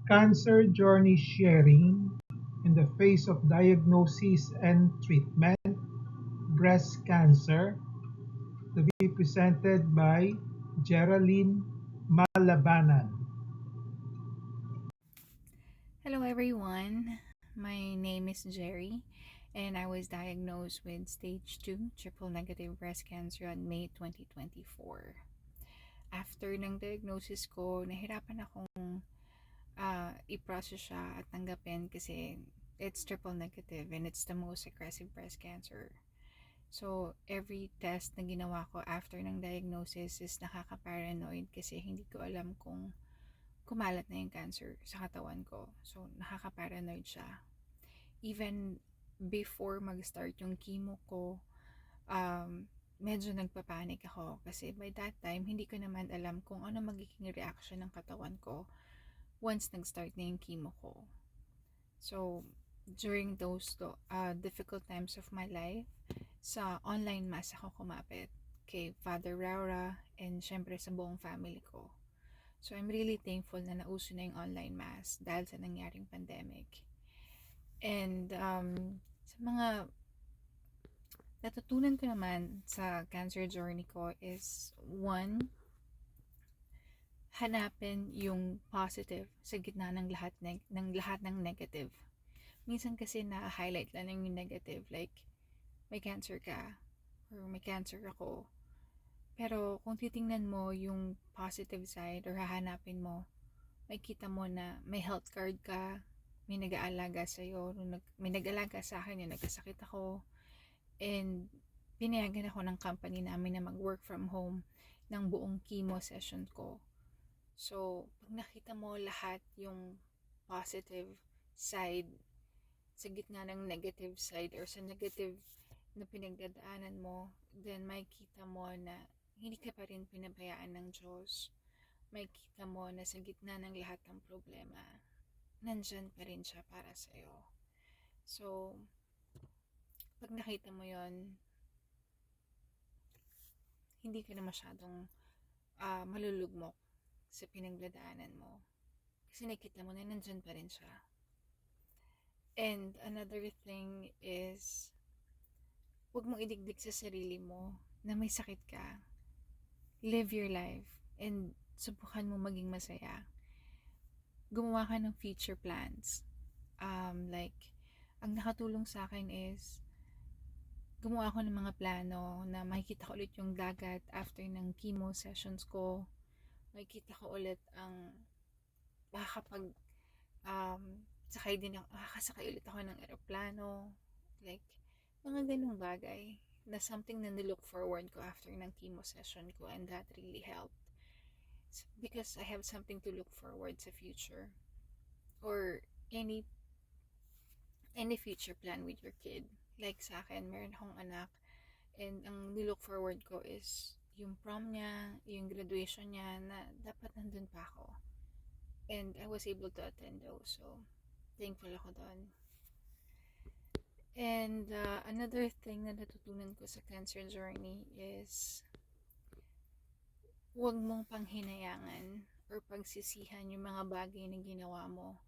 Cancer journey sharing in the face of diagnosis and treatment, breast cancer, to be presented by Geraldine Malabanan. Hello, everyone. My name is Jerry, and I was diagnosed with stage 2 triple negative breast cancer on May 2024. After ng diagnosis ko, nahirapan akong i-process siya at tanggapin kasi it's triple negative and it's the most aggressive breast cancer. So, every test na ginawa ko after ng diagnosis is nakaka-paranoid kasi hindi ko alam kung kumalat na yung cancer sa katawan ko. So, nakaka-paranoid siya. Even before mag-start yung chemo ko, medyo nagpapanik ako kasi by that time, hindi ko naman alam kung ano magiging reaction ng katawan ko once nag-start na yung chemo ko. So, during those difficult times of my life, sa online mass ako kumapit kay Father Raura and syempre sa buong family ko. So, I'm really thankful na nauso na yung online mass dahil sa nangyaring pandemic. And sa mga natutunan ko naman sa cancer journey ko is one, hanapin yung positive sa gitna ng lahat ng negative. Minsan kasi na-highlight lang yung negative, like may cancer ka or may cancer ako. Pero kung titingnan mo yung positive side or hahanapin mo, makikita mo na may health card ka, may nag-aalaga sa'yo, may nag-aalaga sa akin yung nagkasakit ako, and pinayagan ako ng company namin na mag-work from home ng buong chemo session ko. So, pag nakita mo lahat yung positive side sa gitna ng negative side or sa negative na pinagdadaanan mo, then makikita mo na hindi ka pa rin pinabayaan ng Diyos. Makikita mo na sa gitna ng lahat ng problema, nandyan pa rin siya para sa'yo. So, pag nakita mo yon, hindi ka na masyadong malulugmok sa pinagdadaanan mo. Kasi nakita mo na nandyan pa rin siya. And another thing is, huwag mong idigdig sa sarili mo na may sakit ka. Live your life and subukan mo maging masaya. Gumawa ka ng future plans. Like, ang nakatulong sa akin is, gumawa ako ng mga plano na makikita ko ulit yung dagat after ng chemo sessions ko. Makikita ko ulit ang makakapag makakasakay ulit ako ng eroplano. Like, mga ganung bagay na something na nilook forward ko after ng chemo session ko, and that really helped. Because I have something to look forward sa future. Or any future plan with your kid. Like sa akin, meron akong anak, and ang nilook forward ko is yung prom niya, yung graduation niya, na dapat nandun pa ako. And I was able to attend those. So, thankful ako doon. And another thing na natutunan ko sa cancer journey is huwag mong panghinayangan or pagsisihan yung mga bagay na ginawa mo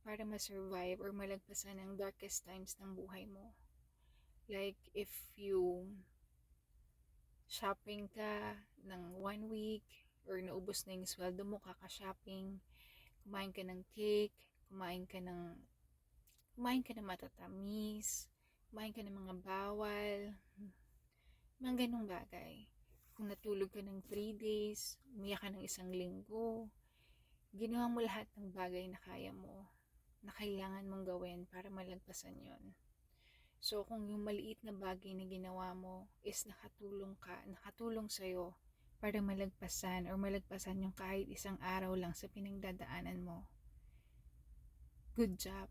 para ma-survive or malagpasan ang darkest times ng buhay mo. Like, if you shopping ka ng 1 week or naubos na yung sweldo mo kaka-shopping, kumain ka ng cake, kumain ka ng matatamis, kumain ka ng mga bawal, mga ganong bagay. Kung natulog ka ng 3 days, umiyak ka ng 1 linggo, ginawa mo lahat ng bagay na kaya mo, na kailangan mong gawin para malagpasan yon. So, kung yung maliit na bagay na ginawa mo is nakatulong sa'yo para malagpasan yung kahit isang araw lang sa pinagdadaanan mo, good job,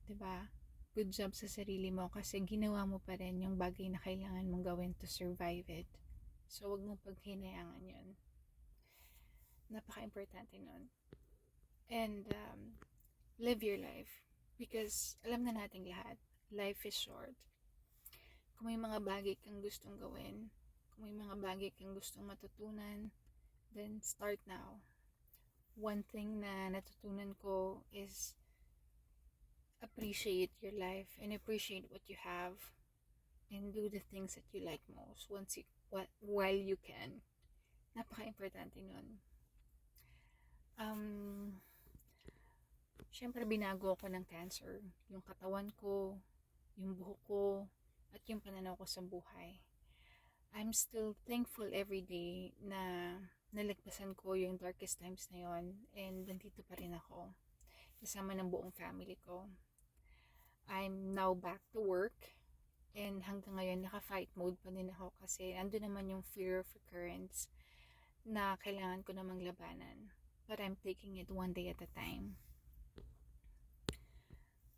'di ba? Good job sa sarili mo kasi ginawa mo pa rin yung bagay na kailangan mong gawin to survive it. So, wag mong paghinayangan yun. Napaka-importante nun. And live your life. Because alam na nating lahat, life is short. Kung may mga bagay kang gustong gawin, kung may mga bagay kang gustong matutunan, then start now. One thing na natutunan ko is appreciate your life and appreciate what you have and do the things that you like most while you can. Napaka-importante nun. Syempre binago ako ng cancer. Yung katawan ko, yung buhok ko, at yung pananaw ko sa buhay. I'm still thankful every day na nalagpasan ko yung darkest times na yon and nandito pa rin ako kasama ng buong family ko. I'm now back to work and hanggang ngayon naka-fight mode pa din ako kasi ando naman yung fear of recurrence na kailangan ko namang labanan. But I'm taking it one day at a time.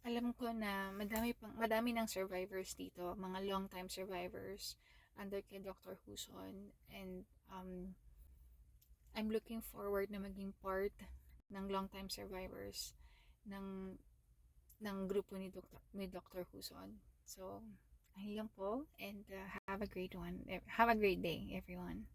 Alam ko na madami ng survivors dito, mga long time survivors under kay Dr. Huson, and I'm looking forward na maging part ng long time survivors ng grupo ni Dr. Huson. So, ayun lang po, and have a great day everyone.